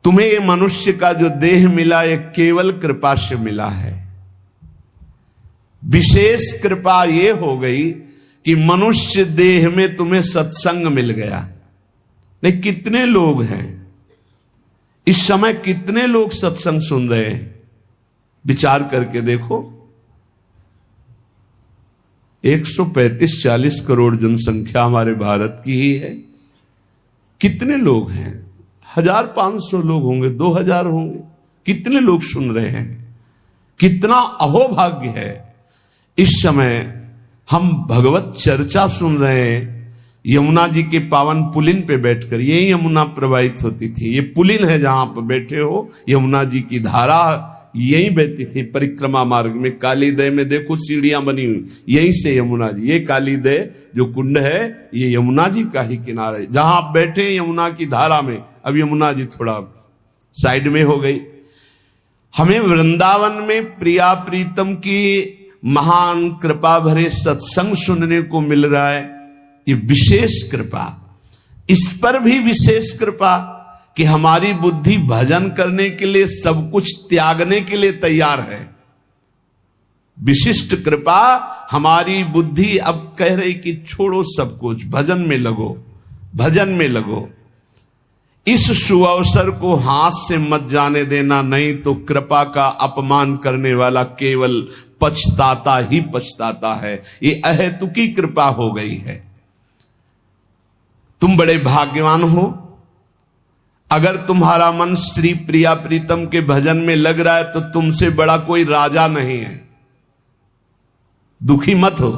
तुम्हें ये मनुष्य का जो देह मिला ये केवल कृपा से मिला है। विशेष कृपा ये हो गई कि मनुष्य देह में तुम्हें सत्संग मिल गया। नहीं, कितने लोग हैं इस समय, कितने लोग सत्संग सुन रहे हैं, विचार करके देखो। 135-40 करोड़ जनसंख्या हमारे भारत की ही है। कितने लोग हैं? 1500 लोग होंगे, 2000 होंगे। कितने लोग सुन रहे हैं? कितना अहोभाग्य है। इस समय हम भगवत चर्चा सुन रहे हैं यमुना जी के पावन पुलिन पे बैठकर। यही यमुना प्रवाहित होती थी। ये पुलिन है जहां पर बैठे हो, यमुना जी की धारा यही बहती थी परिक्रमा मार्ग में। कालीदय में देखो सीढ़ियां बनी हुई, यहीं से यमुना जी, ये कालीदय जो कुंड है ये यमुना जी का ही किनारा है। जहां आप बैठे यमुना की धारा में, अब यमुना जी थोड़ा साइड में हो गई। हमें वृंदावन में प्रिया प्रीतम की महान कृपा भरे सत्संग सुनने को मिल रहा है। ये विशेष कृपा। इस पर भी विशेष कृपा कि हमारी बुद्धि भजन करने के लिए सब कुछ त्यागने के लिए तैयार है। विशिष्ट कृपा, हमारी बुद्धि अब कह रही कि छोड़ो सब कुछ, भजन में लगो, भजन में लगो। इस सुअवसर को हाथ से मत जाने देना, नहीं तो कृपा का अपमान करने वाला केवल पछताता ही पछताता है। ये अहेतुकी कृपा हो गई है। तुम बड़े भाग्यवान हो अगर तुम्हारा मन श्री प्रिया प्रीतम के भजन में लग रहा है, तो तुमसे बड़ा कोई राजा नहीं है। दुखी मत हो।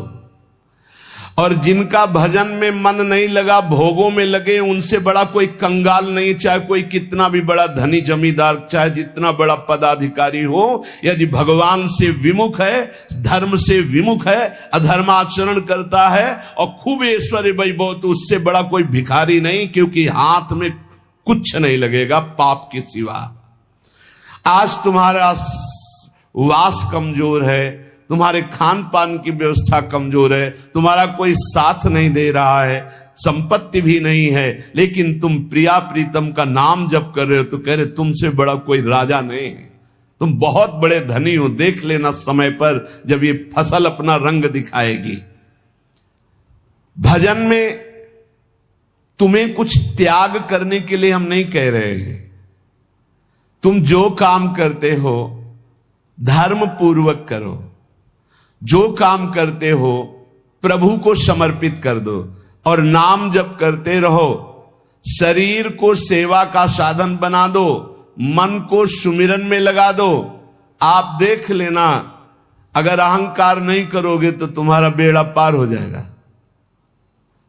और जिनका भजन में मन नहीं लगा, भोगों में लगे, उनसे बड़ा कोई कंगाल नहीं। चाहे कोई कितना भी बड़ा धनी जमींदार, चाहे जितना बड़ा पदाधिकारी हो, यदि भगवान से विमुख है, धर्म से विमुख है, अधर्माचरण करता है और खूब ऐश्वर्य वैभव, तो उससे बड़ा कोई भिखारी नहीं, क्योंकि हाथ में कुछ नहीं लगेगा पाप के सिवा। आज तुम्हारा वास कमजोर है, तुम्हारे खान पान की व्यवस्था कमजोर है, तुम्हारा कोई साथ नहीं दे रहा है, संपत्ति भी नहीं है, लेकिन तुम प्रिया प्रीतम का नाम जप कर रहे हो, तो कह रहे तुमसे बड़ा कोई राजा नहीं है, तुम बहुत बड़े धनी हो। देख लेना समय पर जब ये फसल अपना रंग दिखाएगी। भजन में तुम्हें कुछ त्याग करने के लिए हम नहीं कह रहे हैं। तुम जो काम करते हो धर्म पूर्वक करो, जो काम करते हो प्रभु को समर्पित कर दो और नाम जप करते रहो। शरीर को सेवा का साधन बना दो, मन को सुमिरन में लगा दो। आप देख लेना, अगर अहंकार नहीं करोगे तो तुम्हारा बेड़ा पार हो जाएगा।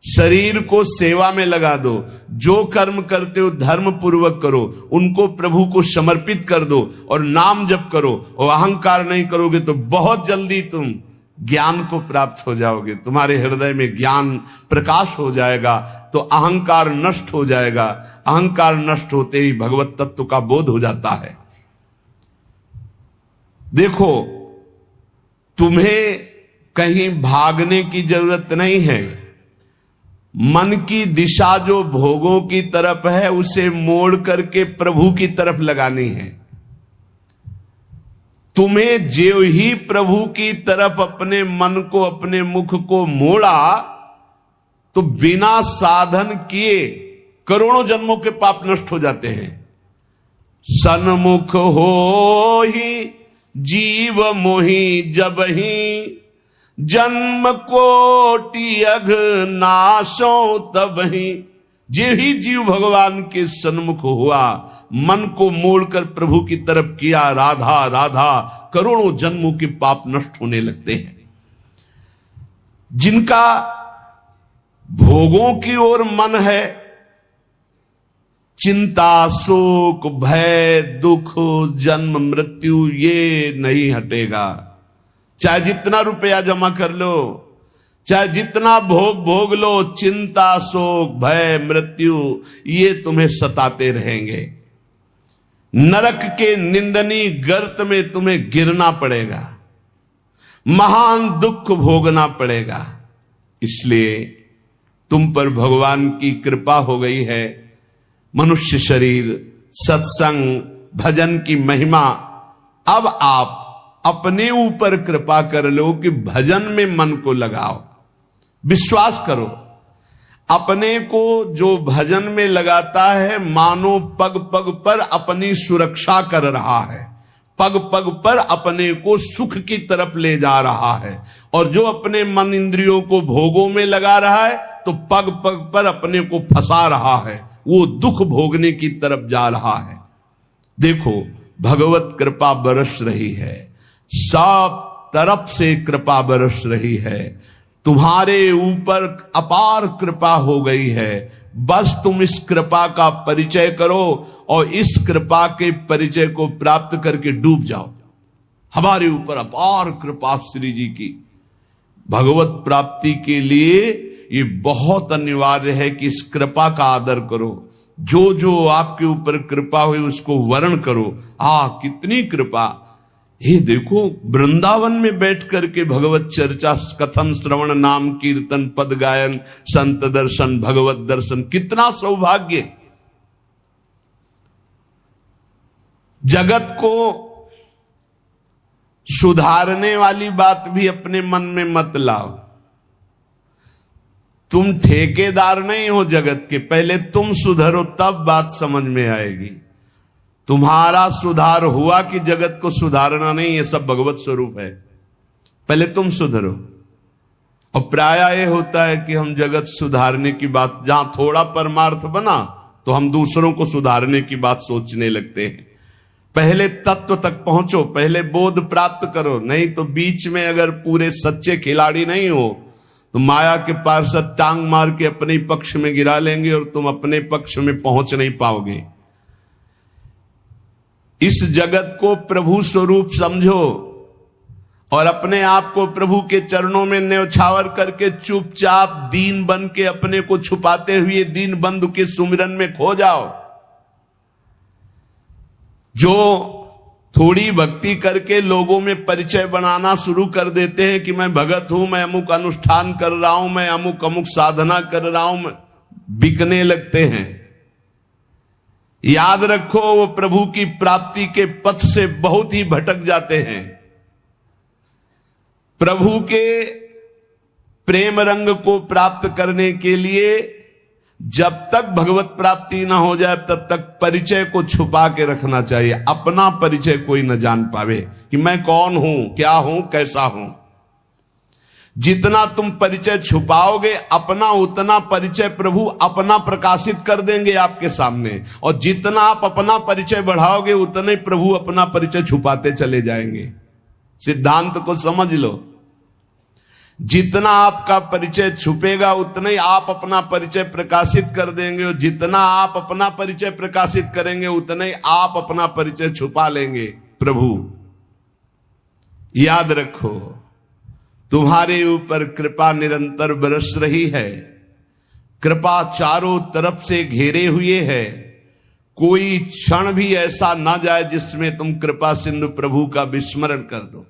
शरीर को सेवा में लगा दो, जो कर्म करते हो धर्म पूर्वक करो, उनको प्रभु को समर्पित कर दो और नाम जप करो। और अहंकार नहीं करोगे तो बहुत जल्दी तुम ज्ञान को प्राप्त हो जाओगे। तुम्हारे हृदय में ज्ञान प्रकाश हो जाएगा, तो अहंकार नष्ट हो जाएगा। अहंकार नष्ट होते ही भगवत तत्व का बोध हो जाता है। देखो, तुम्हें कहीं भागने की जरूरत नहीं है। मन की दिशा जो भोगों की तरफ है, उसे मोड़ करके प्रभु की तरफ लगानी है। तुम्हें जो ही प्रभु की तरफ अपने मन को, अपने मुख को मोड़ा, तो बिना साधन किए करोड़ों जन्मों के पाप नष्ट हो जाते हैं। सन्मुख हो ही जीव मोहि जब ही, जन्म कोटि अघ नाशो तब ही। जे ही जीव भगवान के सन्मुख हुआ, मन को मोड़कर प्रभु की तरफ किया, राधा राधा, करोड़ों जन्मों के पाप नष्ट होने लगते हैं। जिनका भोगों की ओर मन है, चिंता, शोक, भय, दुख, जन्म, मृत्यु ये नहीं हटेगा। चाहे जितना रुपया जमा कर लो, चाहे जितना भोग लो, चिंता, शोक, भय, मृत्यु ये तुम्हें सताते रहेंगे। नरक के निंदनीय गर्त में तुम्हें गिरना पड़ेगा, महान दुख भोगना पड़ेगा। इसलिए तुम पर भगवान की कृपा हो गई है। मनुष्य शरीर सत्संग भजन की महिमा। अब आप अपने ऊपर कृपा कर लो कि भजन में मन को लगाओ। विश्वास करो, अपने को जो भजन में लगाता है मानो पग पग पर अपनी सुरक्षा कर रहा है, पग पग पर अपने को सुख की तरफ ले जा रहा है। और जो अपने मन इंद्रियों को भोगों में लगा रहा है तो पग पग पर अपने को फंसा रहा है, वो दुख भोगने की तरफ जा रहा है। देखो, भगवत कृपा बरस रही है, सब तरफ से कृपा बरस रही है, तुम्हारे ऊपर अपार कृपा हो गई है। बस तुम इस कृपा का परिचय करो और इस कृपा के परिचय को प्राप्त करके डूब जाओ। हमारे ऊपर अपार कृपा श्री जी की। भगवत प्राप्ति के लिए ये बहुत अनिवार्य है कि इस कृपा का आदर करो। जो जो आपके ऊपर कृपा हुई उसको वर्ण करो। कितनी कृपा। ये देखो, वृंदावन में बैठ करके भगवत चर्चा, कथन, श्रवण, नाम कीर्तन, पद गायन, संत दर्शन, भगवत दर्शन, कितना सौभाग्य। जगत को सुधारने वाली बात भी अपने मन में मत लाओ। तुम ठेकेदार नहीं हो जगत के, पहले तुम सुधरो तब बात समझ में आएगी। तुम्हारा सुधार हुआ कि जगत को सुधारना नहीं, ये सब भगवत स्वरूप है। पहले तुम सुधरो। और प्राय ये होता है कि हम जगत सुधारने की बात, जहां थोड़ा परमार्थ बना तो हम दूसरों को सुधारने की बात सोचने लगते हैं। पहले तत्व तक पहुंचो, पहले बोध प्राप्त करो, नहीं तो बीच में अगर पूरे सच्चे खिलाड़ी नहीं हो तो माया के पार्षद टांग मार के अपने पक्ष में गिरा लेंगे और तुम अपने पक्ष में पहुंच नहीं पाओगे। इस जगत को प्रभु स्वरूप समझो और अपने आप को प्रभु के चरणों में न्यौछावर करके चुपचाप दीन बन के अपने को छुपाते हुए दीन बंधु के सुमिरन में खो जाओ। जो थोड़ी भक्ति करके लोगों में परिचय बनाना शुरू कर देते हैं कि मैं भगत हूं, मैं अमुक अनुष्ठान कर रहा हूं, मैं अमुक अमुक साधना कर रहा हूं, बिकने लगते हैं। याद रखो, वो प्रभु की प्राप्ति के पथ से बहुत ही भटक जाते हैं। प्रभु के प्रेम रंग को प्राप्त करने के लिए जब तक भगवत प्राप्ति ना हो जाए तब तक परिचय को छुपा के रखना चाहिए। अपना परिचय कोई न जान पावे कि मैं कौन हूं, क्या हूं, कैसा हूं। जितना तुम परिचय छुपाओगे अपना, उतना परिचय प्रभु अपना प्रकाशित कर देंगे आपके सामने। और जितना आप अपना परिचय बढ़ाओगे उतने प्रभु अपना परिचय छुपाते चले जाएंगे। सिद्धांत को समझ लो। जितना आपका परिचय छुपेगा उतना ही आप अपना परिचय प्रकाशित कर देंगे, और जितना आप अपना परिचय प्रकाशित करेंगे उतना ही आप अपना परिचय छुपा लेंगे। प्रभु याद रखो, तुम्हारे ऊपर कृपा निरंतर बरस रही है। कृपा चारों तरफ से घेरे हुए है। कोई क्षण भी ऐसा ना जाए जिसमें तुम कृपा सिंधु प्रभु का विस्मरण कर दो।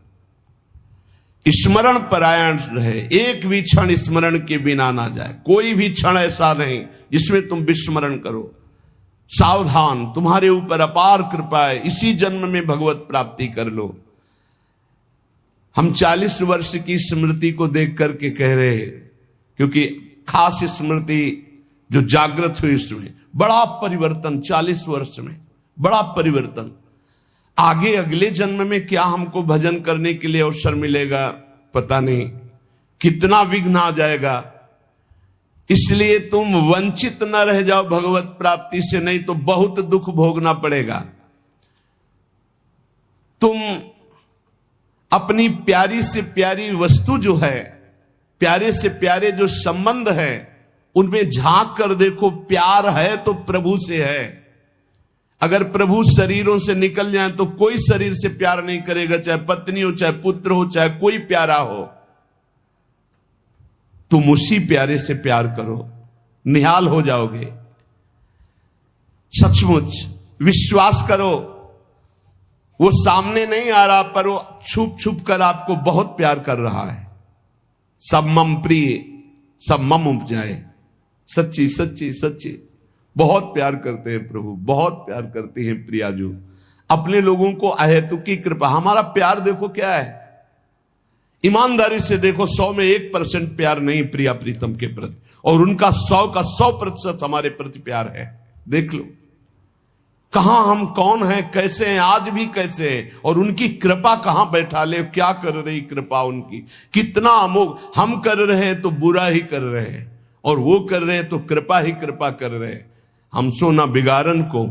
स्मरण परायण रहे, एक भी क्षण स्मरण के बिना ना जाए। कोई भी क्षण ऐसा नहीं जिसमें तुम विस्मरण करो। सावधान, तुम्हारे ऊपर अपार कृपा है। इसी जन्म में भगवत प्राप्ति कर लो। हम 40 वर्ष की स्मृति को देख करके कह रहे हैं, क्योंकि खास स्मृति जो जागृत हुई इसमें बड़ा परिवर्तन, 40 वर्ष में बड़ा परिवर्तन। आगे अगले जन्म में क्या हमको भजन करने के लिए अवसर मिलेगा पता नहीं, कितना विघ्न आ जाएगा। इसलिए तुम वंचित न रह जाओ भगवत प्राप्ति से, नहीं तो बहुत दुख भोगना पड़ेगा। तुम अपनी प्यारी से प्यारी वस्तु जो है, प्यारे से प्यारे जो संबंध है, उनमें झांक कर देखो। प्यार है तो प्रभु से है। अगर प्रभु शरीरों से निकल जाए तो कोई शरीर से प्यार नहीं करेगा, चाहे पत्नी हो, चाहे पुत्र हो, चाहे कोई प्यारा हो। तुम उसी प्यारे से प्यार करो, निहाल हो जाओगे। सचमुच विश्वास करो, वो सामने नहीं आ रहा पर वो छुप छुप कर आपको बहुत प्यार कर रहा है। सब मम प्रिय, सब मम उपजाए। सच्ची सच्ची सच्ची बहुत प्यार करते हैं प्रभु, बहुत प्यार करते हैं प्रियाजू अपने लोगों को अहेतुकी कृपा। हमारा प्यार देखो क्या है, ईमानदारी से देखो 100 में 1% प्यार नहीं प्रिया प्रीतम के प्रति, और उनका 100 का 100% हमारे प्रति प्यार है। देख लो कहां हम कौन हैं, कैसे हैं, आज भी कैसे हैं, और उनकी कृपा कहां बैठा ले, क्या कर रही कृपा उनकी, कितना अमोघ। हम कर रहे हैं तो बुरा ही कर रहे हैं, और वो कर रहे हैं तो कृपा ही कृपा कर रहे हैं। हम सोना बिगाड़न को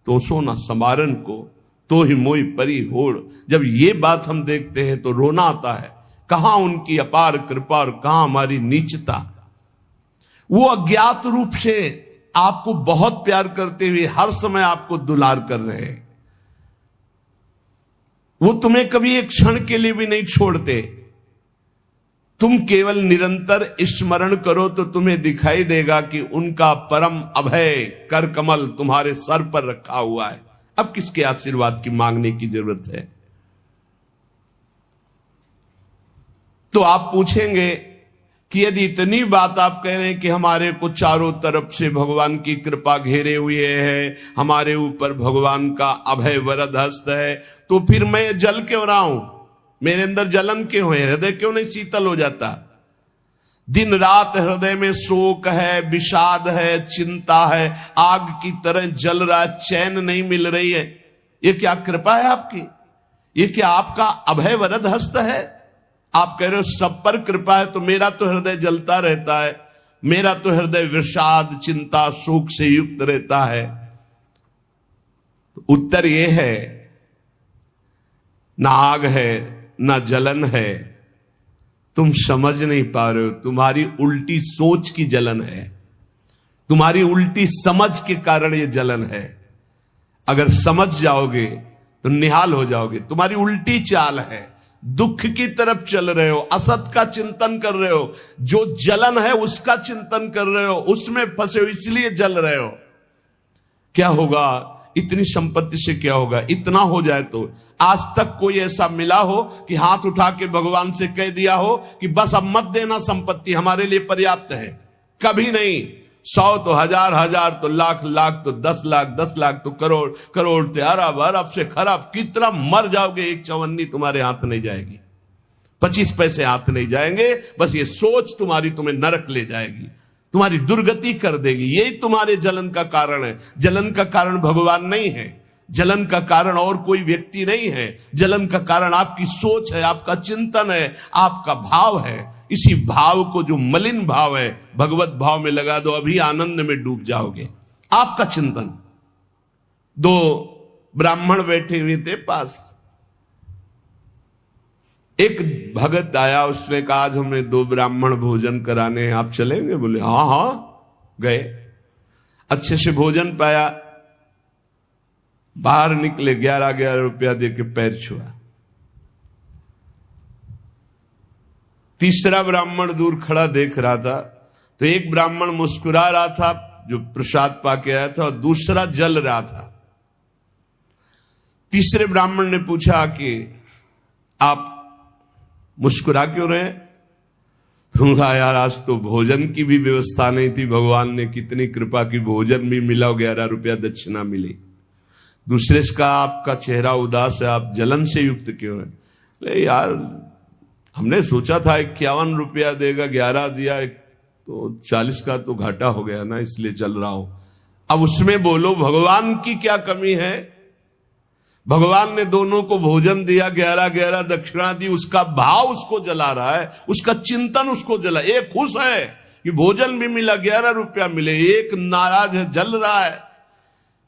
तो सोना समारन को, तो ही मोई परी होड़। जब ये बात हम देखते हैं तो रोना आता है, कहां उनकी अपार कृपा और कहां हमारी नीचता। वो अज्ञात रूप से आपको बहुत प्यार करते हुए हर समय आपको दुलार कर रहे हैं। वो तुम्हें कभी एक क्षण के लिए भी नहीं छोड़ते। तुम केवल निरंतर स्मरण करो तो तुम्हें दिखाई देगा कि उनका परम अभय कर कमल तुम्हारे सर पर रखा हुआ है। अब किसके आशीर्वाद की मांगने की जरूरत है? तो आप पूछेंगे कि यदि इतनी बात आप कह रहे हैं कि हमारे को चारों तरफ से भगवान की कृपा घेरे हुए है, हमारे ऊपर भगवान का अभय वरद हस्त है, तो फिर मैं जल क्यों रहा हूं, मेरे अंदर जलन क्यों है, हृदय क्यों नहीं शीतल हो जाता? दिन रात हृदय में शोक है, विषाद है, चिंता है, आग की तरह जल रहा है, चैन नहीं मिल रही है। ये क्या कृपा है आपकी? ये क्या आपका अभय वरद हस्त है? आप कह रहे हो सब पर कृपा है, तो मेरा तो हृदय जलता रहता है, मेरा तो हृदय विषाद चिंता शोक से युक्त रहता है। उत्तर यह है, ना आग है ना जलन है, तुम समझ नहीं पा रहे हो। तुम्हारी उल्टी सोच की जलन है, तुम्हारी उल्टी समझ के कारण ये जलन है। अगर समझ जाओगे तो निहाल हो जाओगे। तुम्हारी उल्टी चाल है, दुख की तरफ चल रहे हो, असत का चिंतन कर रहे हो, जो जलन है उसका चिंतन कर रहे हो, उसमें फंसे हो, इसलिए जल रहे हो। क्या होगा इतनी संपत्ति से? क्या होगा इतना हो जाए तो? आज तक कोई ऐसा मिला हो कि हाथ उठा के भगवान से कह दिया हो कि बस अब मत देना, संपत्ति हमारे लिए पर्याप्त है? कभी नहीं। 100 तो हजार, हजार तो लाख, लाख तो 10 लाख, 10 लाख तो करोड़, करोड़ से अरब, अरब से खरब। कितना मर जाओगे, एक चवन्नी तुम्हारे हाथ नहीं जाएगी, 25 पैसे हाथ नहीं जाएंगे। बस ये सोच तुम्हारी तुम्हें नरक ले जाएगी, तुम्हारी दुर्गति कर देगी। यही तुम्हारे जलन का कारण है। जलन का कारण भगवान नहीं है, जलन का कारण और कोई व्यक्ति नहीं है। जलन का कारण आपकी सोच है, आपका चिंतन है, आपका भाव है। इसी भाव को, जो मलिन भाव है, भगवत भाव में लगा दो, अभी आनंद में डूब जाओगे। आपका चिंतन। 2 ब्राह्मण बैठे हुए थे पास, एक भगत आया, उसने कहा आज हमें 2 ब्राह्मण भोजन कराने हैं, आप चलेंगे? बोले हाँ हाँ। गए, अच्छे से भोजन पाया, बाहर निकले, 11 रुपया दे के पैर छुआ। तीसरा ब्राह्मण दूर खड़ा देख रहा था, तो एक ब्राह्मण मुस्कुरा रहा था जो प्रसाद पाके आया था, और दूसरा जल रहा था। तीसरे ब्राह्मण ने पूछा कि आप मुस्कुरा क्यों रहे? तुम कहा यार आज तो भोजन की भी व्यवस्था नहीं थी, भगवान ने कितनी कृपा की, भोजन भी मिला, 11 रुपया दक्षिणा मिली। दूसरे का आपका चेहरा उदास है, आप जलन से युक्त क्यों है? ले यार हमने सोचा था 51 रुपया देगा, 11 दिया, तो 40 का तो घाटा हो गया ना, इसलिए चल रहा हूं। अब उसमें बोलो भगवान की क्या कमी है? भगवान ने दोनों को भोजन दिया, 11 दक्षिणा दी, उसका भाव उसको जला रहा है, उसका चिंतन उसको जला। एक खुश है कि भोजन भी मिला, 11 रुपया मिले, एक नाराज है, जल रहा है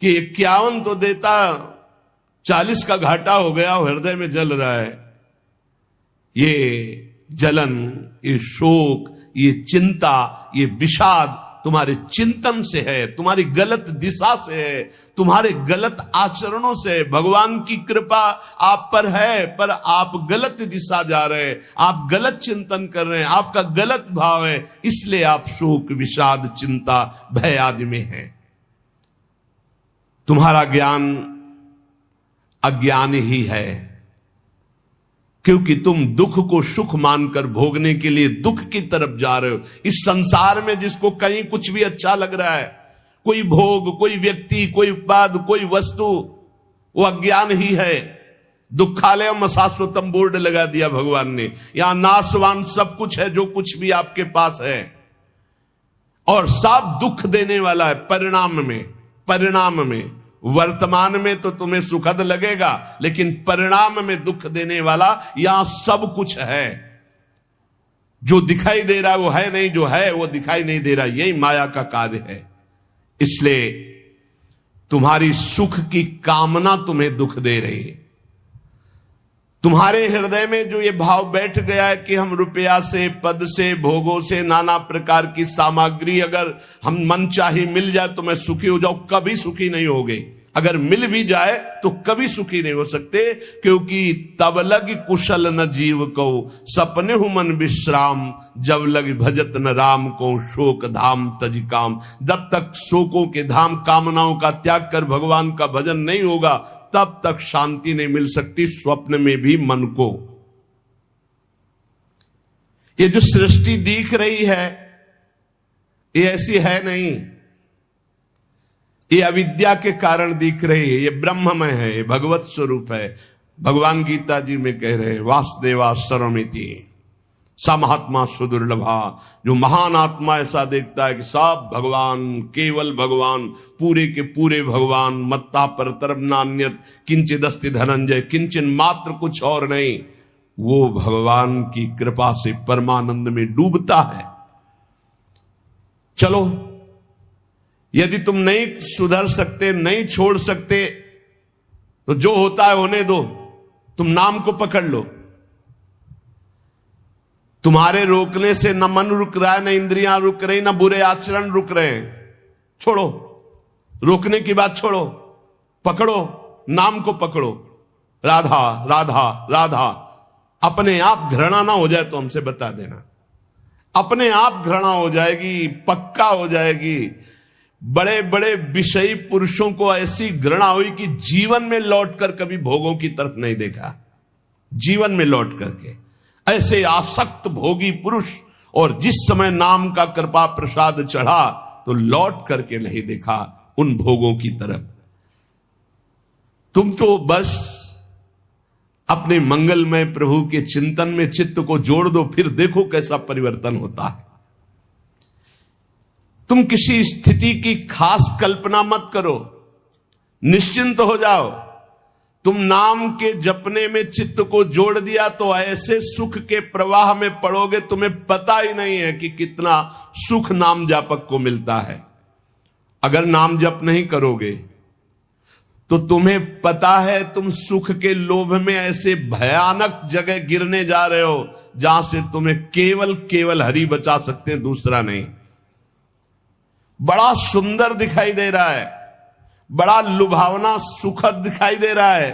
कि 51 तो देता, 40 का घाटा हो गया, हृदय में जल रहा है। ये जलन, ये शोक, ये चिंता, ये विषाद तुम्हारे चिंतन से है, तुम्हारी गलत दिशा से है, तुम्हारे गलत आचरणों से। भगवान की कृपा आप पर है, पर आप गलत दिशा जा रहे हैं, आप गलत चिंतन कर रहे हैं, आपका गलत भाव है, इसलिए आप शोक विषाद चिंता भय आदि में हैं। तुम्हारा ज्ञान अज्ञान ही है, क्योंकि तुम दुख को सुख मानकर भोगने के लिए दुख की तरफ जा रहे हो। इस संसार में जिसको कहीं कुछ भी अच्छा लग रहा है, कोई भोग, कोई व्यक्ति, कोई पद, कोई वस्तु, वो अज्ञान ही है। दुखालयम शाश्वतम बोर्ड लगा दिया भगवान ने, यहां नाशवान सब कुछ है जो कुछ भी आपके पास है, और सब दुख देने वाला है परिणाम में। वर्तमान में तो तुम्हें सुखद लगेगा, लेकिन परिणाम में दुख देने वाला यहां सब कुछ है। जो दिखाई दे रहा है वो है नहीं, जो है वो दिखाई नहीं दे रहा, यही माया का कार्य है। इसलिए तुम्हारी सुख की कामना तुम्हें दुख दे रही है। तुम्हारे हृदय में जो ये भाव बैठ गया है कि हम रुपया से, पद से, भोगों से, नाना प्रकार की सामग्री अगर हम मनचाही मिल जाए तो मैं सुखी हो जाऊं, कभी सुखी नहीं होगे। अगर मिल भी जाए तो कभी सुखी नहीं हो सकते, क्योंकि तब लग कुशल न जीव को, सपने हु मन विश्राम, जब लग भजत न राम को, शोक धाम तज काम। जब तक शोकों के धाम, कामनाओं का त्याग कर भगवान का भजन नहीं होगा, तब तक शांति नहीं मिल सकती स्वप्न में भी मन को। ये जो सृष्टि दिख रही है ये ऐसी है नहीं, ये अविद्या के कारण दिख रही है, ये ब्रह्ममय है, ये भगवत स्वरूप है। भगवान गीता जी में कह रहे हैं, वासुदेवा सर्वमिति सा महात्मा सुदुर्लभा। जो महान आत्मा ऐसा देखता है कि सब भगवान, केवल भगवान, पूरे के पूरे भगवान, मत्ता परतरम नान्यत किंचिदस्ति धनंजय, किंचन मात्र कुछ और नहीं, वो भगवान की कृपा से परमानंद में डूबता है। चलो, यदि तुम नहीं सुधर सकते, नहीं छोड़ सकते, तो जो होता है होने दो, तुम नाम को पकड़ लो। तुम्हारे रोकने से न मन रुक रहा है, न इंद्रियां रुक रही, न बुरे आचरण रुक रहे हैं। छोड़ो, रोकने की बात छोड़ो, पकड़ो, नाम को पकड़ो। राधा राधा राधा। अपने आप घृणा ना हो जाए तो हमसे बता देना, अपने आप घृणा हो जाएगी, पक्का हो जाएगी। बड़े बड़े विषयी पुरुषों को ऐसी घृणा हुई कि जीवन में लौटकर कभी भोगों की तरफ नहीं देखा, जीवन में लौट करके। ऐसे आसक्त भोगी पुरुष, और जिस समय नाम का कृपा प्रसाद चढ़ा तो लौट करके नहीं देखा उन भोगों की तरफ। तुम तो बस अपने मंगलमय प्रभु के चिंतन में चित्त को जोड़ दो, फिर देखो कैसा परिवर्तन होता है। तुम किसी स्थिति की खास कल्पना मत करो, निश्चिंत हो जाओ। तुम नाम के जपने में चित्त को जोड़ दिया तो ऐसे सुख के प्रवाह में पड़ोगे, तुम्हें पता ही नहीं है कि कितना सुख नाम जापक को मिलता है। अगर नाम जप नहीं करोगे तो तुम्हें पता है तुम सुख के लोभ में ऐसे भयानक जगह गिरने जा रहे हो जहां से तुम्हें केवल केवल हरि बचा सकते हैं, दूसरा नहीं। बड़ा सुंदर दिखाई दे रहा है, बड़ा लुभावना सुखद दिखाई दे रहा है,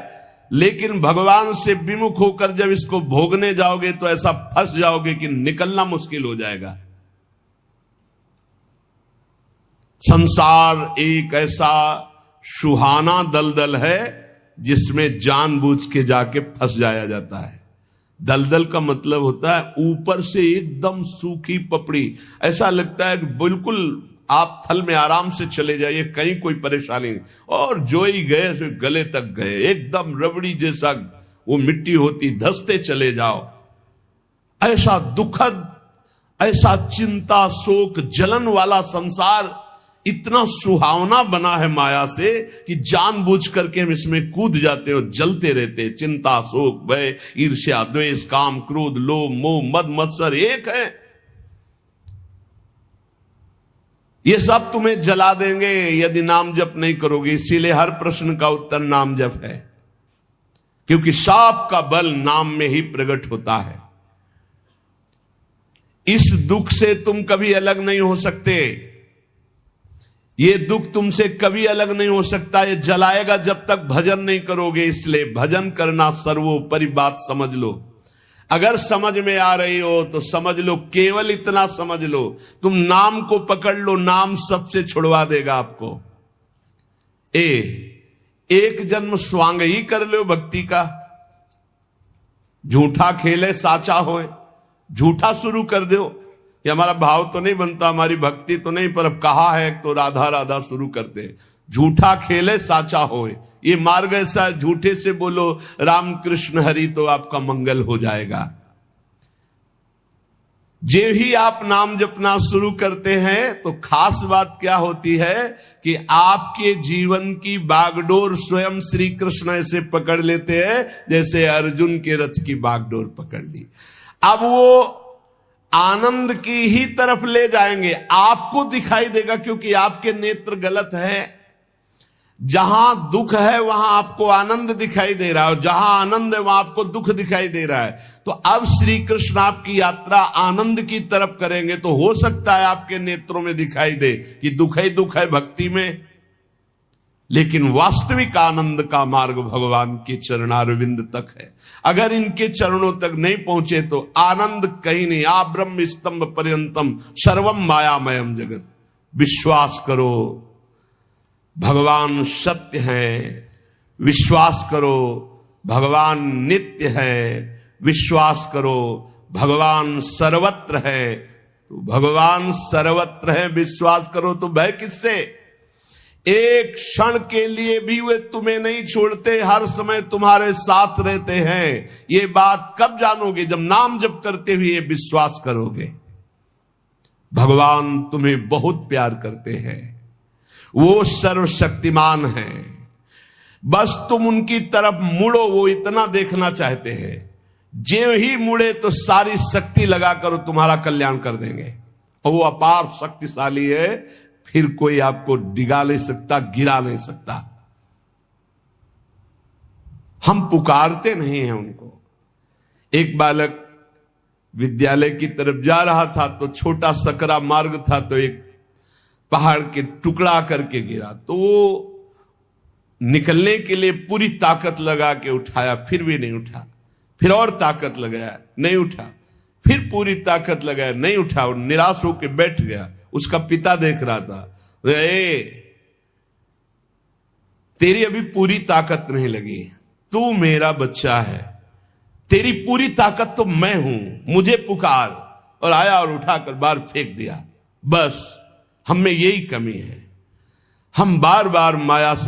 लेकिन भगवान से विमुख होकर जब इसको भोगने जाओगे तो ऐसा फंस जाओगे कि निकलना मुश्किल हो जाएगा। संसार एक ऐसा सुहाना दलदल है जिसमें जानबूझ के जाके फंस जाया जाता है। दलदल का मतलब होता है ऊपर से एकदम सूखी पपड़ी, ऐसा लगता है कि बिल्कुल आप थल में आराम से चले जाइए, कहीं कोई परेशानी नहीं, और जो ही गए सो गले तक गए, एकदम रबड़ी जैसा वो मिट्टी होती, धंसते चले जाओ। ऐसा दुखद, ऐसा चिंता शोक जलन वाला संसार इतना सुहावना बना है माया से कि जानबूझ करके हम इसमें कूद जाते हैं और जलते रहते। चिंता शोक भय ईर्ष्या द्वेष काम क्रोध लोभ मोह मद मत्सर एक है, ये सब तुम्हें जला देंगे यदि नाम जप नहीं करोगे। इसीलिए हर प्रश्न का उत्तर नाम जप है, क्योंकि साप का बल नाम में ही प्रकट होता है। इस दुख से तुम कभी अलग नहीं हो सकते, ये दुख तुमसे कभी अलग नहीं हो सकता, ये जलाएगा जब तक भजन नहीं करोगे। इसलिए भजन करना सर्वोपरि बात समझ लो। अगर समझ में आ रही हो तो समझ लो, केवल इतना समझ लो, तुम नाम को पकड़ लो, नाम सबसे छुड़वा देगा आपको। एक जन्म स्वांग ही कर लो भक्ति का, झूठा खेले साचा होए, झूठा शुरू कर दो ये हमारा भाव तो नहीं बनता, हमारी भक्ति तो नहीं, पर अब कहा है तो राधा राधा शुरू करते। झूठा खेले साचा होए, ये मार्ग ऐसा, झूठे से बोलो राम कृष्ण हरि तो आपका मंगल हो जाएगा। जे ही आप नाम जपना शुरू करते हैं तो खास बात क्या होती है कि आपके जीवन की बागडोर स्वयं श्री कृष्ण ऐसे पकड़ लेते हैं जैसे अर्जुन के रथ की बागडोर पकड़ ली। अब वो आनंद की ही तरफ ले जाएंगे, आपको दिखाई देगा क्योंकि आपके नेत्र गलत है। जहां दुख है वहां आपको आनंद दिखाई दे रहा है, और जहां आनंद है वहां आपको दुख दिखाई दे रहा है। तो अब श्री कृष्ण आपकी यात्रा आनंद की तरफ करेंगे तो हो सकता है आपके नेत्रों में दिखाई दे कि दुख ही दुख है भक्ति में, लेकिन वास्तविक आनंद का मार्ग भगवान के चरणारविंद तक है। अगर इनके चरणों तक नहीं पहुंचे तो आनंद कहीं नहीं। आ ब्रह्म स्तंभ पर्यंतम सर्वम मायामयम जगत। विश्वास करो भगवान सत्य है, विश्वास करो भगवान नित्य है, विश्वास करो भगवान सर्वत्र है। तो भगवान सर्वत्र है, विश्वास करो तो भय किससे? एक क्षण के लिए भी वे तुम्हें नहीं छोड़ते, हर समय तुम्हारे साथ रहते हैं। ये बात कब जानोगे? जब नाम जप करते हुए विश्वास करोगे। भगवान तुम्हें बहुत प्यार करते हैं, वो सर्वशक्तिमान है। बस तुम उनकी तरफ मुड़ो, वो इतना देखना चाहते हैं। जो ही मुड़े तो सारी शक्ति लगाकर तुम्हारा कल्याण कर देंगे, और वो अपार शक्तिशाली है, फिर कोई आपको डिगा नहीं सकता, गिरा नहीं सकता। हम पुकारते नहीं हैं उनको। एक बालक विद्यालय की तरफ जा रहा था तो छोटा सकरा मार्ग था, तो एक पहाड़ के टुकड़ा करके गिरा, तो वो निकलने के लिए पूरी ताकत लगा के उठाया, फिर भी नहीं उठा। फिर और ताकत लगाया, नहीं उठा। फिर पूरी ताकत लगाया, नहीं उठा। और निराश होकर बैठ गया। उसका पिता देख रहा था, तेरी अभी पूरी ताकत नहीं लगी, तू मेरा बच्चा है, तेरी पूरी ताकत तो मैं हूं, मुझे पुकार। और आया और उठाकर बाहर फेंक दिया। बस हम में यही कमी है, हम बार बार माया से